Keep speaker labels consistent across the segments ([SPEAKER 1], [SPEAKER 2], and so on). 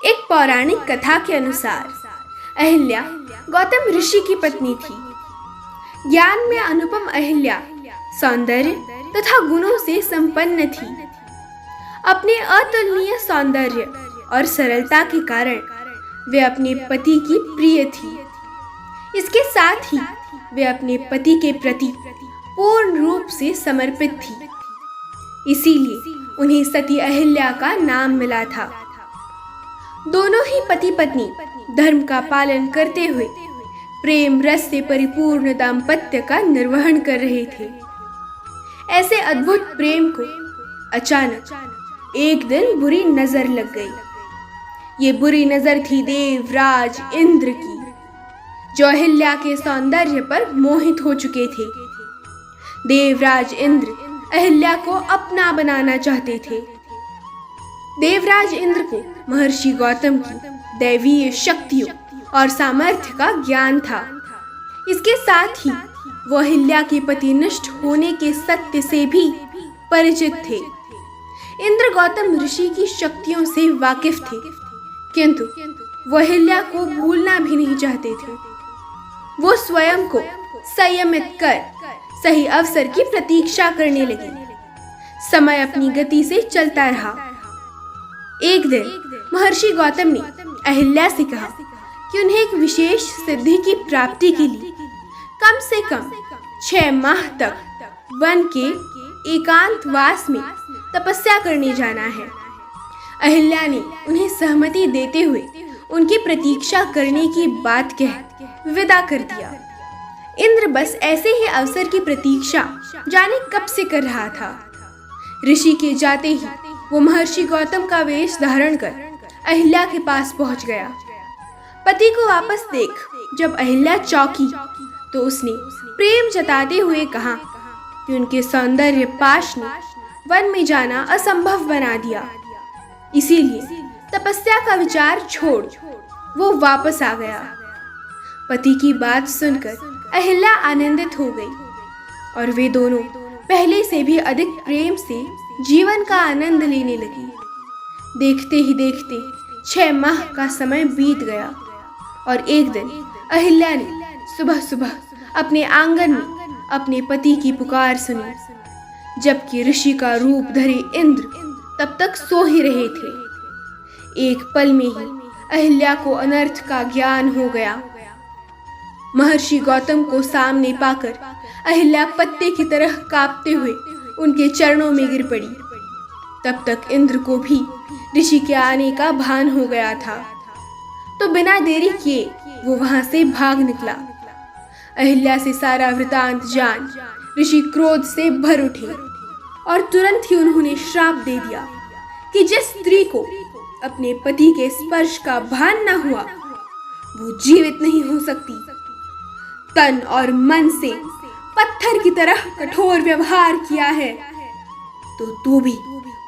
[SPEAKER 1] एक पौराणिक कथा के अनुसार अहिल्या गौतम ऋषि की पत्नी थी। ज्ञान में अनुपम अहिल्या सौंदर्य तथा गुणों से संपन्न थी। अपने अतुलनीय सौंदर्य और सरलता के कारण वे अपने पति की प्रिय थी। इसके साथ ही वे अपने पति के प्रति पूर्ण रूप से समर्पित थी। इसीलिए उन्हें सती अहिल्या का नाम मिला था। दोनों ही पति पत्नी धर्म का पालन करते हुए प्रेम रस से परिपूर्ण दाम्पत्य का निर्वहन कर रहे थे। ऐसे अद्भुत प्रेम को अचानक एक दिन बुरी नजर लग गई। ये बुरी नजर थी देवराज इंद्र की, जो अहिल्या के सौंदर्य पर मोहित हो चुके थे। देवराज इंद्र अहिल्या को अपना बनाना चाहते थे। देवराज इंद्र को महर्षि गौतम की दैवीय शक्तियों और सामर्थ्य का ज्ञान था। इसके साथ ही वो अहिल्या के पति नष्ट होने के सत्य से भी परिचित थे। इंद्र गौतम ऋषि की शक्तियों से वाकिफ थे, किंतु वो अहिल्या को भूलना भी नहीं चाहते थे। वो स्वयं को संयमित कर सही अवसर की प्रतीक्षा करने लगे। समय अपनी गति से चलता रहा। एक दिन महर्षि गौतम ने अहिल्या से कहा कि उन्हें एक विशेष सिद्धि की प्राप्ति के लिए कम से कम 6 माह तक वन के एकांतवास में तपस्या करने जाना है। अहिल्या ने उन्हें सहमति देते हुए उनकी प्रतीक्षा करने की बात कह विदा कर दिया। इंद्र बस ऐसे ही अवसर की प्रतीक्षा जाने कब से कर रहा था। ऋषि के जाते ही वो महर्षि गौतम का वेश धारण कर अहिल्या के पास पहुंच गया। पति को वापस देख जब अहिल्या चौंकी तो उसने प्रेम जताते हुए कहा कि उनके सौंदर्य पाश ने वन में जाना असंभव बना दिया। इसीलिए तपस्या का विचार छोड़ वो वापस आ गया। पति की बात सुनकर अहिल्या आनंदित हो गई और वे दोनों पहले से भी अधिक प्रेम से जीवन का आनंद लेने लगी। देखते ही देखते 6 माह का समय बीत गया और एक दिन अहिल्या ने सुबह सुबह अपने आंगन में अपने पति की पुकार सुनी, जबकि ऋषि का रूप धरे इंद्र तब तक सो ही रहे थे। एक पल में ही अहिल्या को अनर्थ का ज्ञान हो गया। महर्षि गौतम को सामने पाकर अहिल्या पत्ते की तरह कांपते हुए उनके चरणों में गिर पड़ी। तब तक इंद्र को भी ऋषि के आने का भान हो गया था, तो बिना देरी किए वो वहां से भाग निकला। अहिल्या से सारा वृतांत जान ऋषि क्रोध से भर उठे और तुरंत ही उन्होंने श्राप दे दिया कि जिस स्त्री को अपने पति के स्पर्श का भान न हुआ वो जीवित नहीं हो सकती। तन और मन से पत्थर की तरह कठोर व्यवहार किया है तो तू भी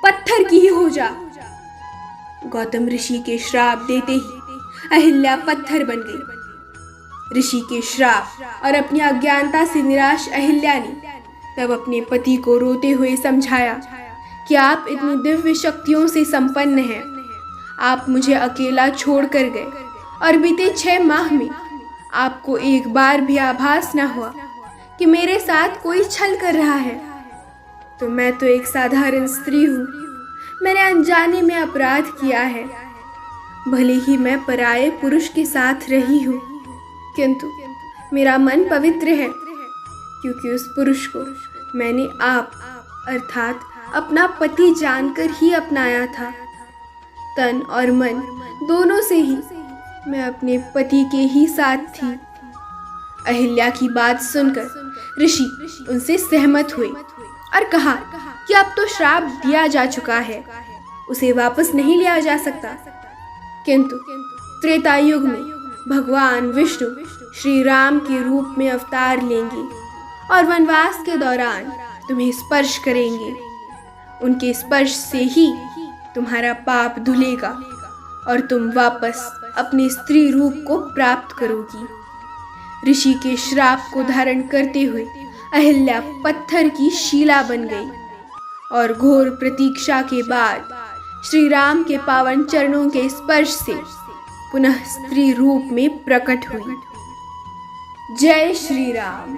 [SPEAKER 1] पत्थर की ही हो जा। गौतम ऋषि के श्राप देते ही अहिल्या पत्थर बन गई। ऋषि के श्राप और अपनी अज्ञानता से निराश अहिल्या ने तब अपने पति को रोते हुए समझाया कि आप इतनी दिव्य शक्तियों से संपन्न हैं। आप मुझे अकेला छोड़ कर गए और बीते 6 माह में आपको एक बार भी आभास न हुआ कि मेरे साथ कोई छल कर रहा है। तो मैं तो एक साधारण स्त्री हूँ। मैंने अनजाने में अपराध किया है। भले ही मैं पराये पुरुष के साथ रही हूँ, किंतु मेरा मन पवित्र है, क्योंकि उस पुरुष को मैंने आप अर्थात अपना पति जानकर ही अपनाया था। तन और मन दोनों से ही मैं अपने पति के ही साथ थी। अहिल्या की बात सुनकर ऋषि उनसे सहमत हुए और कहा कि अब तो श्राप दिया जा चुका है, उसे वापस नहीं लिया जा सकता। किंतु त्रेता युग में भगवान विष्णु श्री राम के रूप में अवतार लेंगे और वनवास के दौरान तुम्हें स्पर्श करेंगे। उनके स्पर्श से ही तुम्हारा पाप धुलेगा और तुम वापस अपने स्त्री रूप को प्राप्त करोगी। ऋषि के श्राप को धारण करते हुए अहिल्या पत्थर की शिला बन गई और घोर प्रतीक्षा के बाद श्री राम के पावन चरणों के स्पर्श से पुनः स्त्री रूप में प्रकट हुई। जय श्री राम।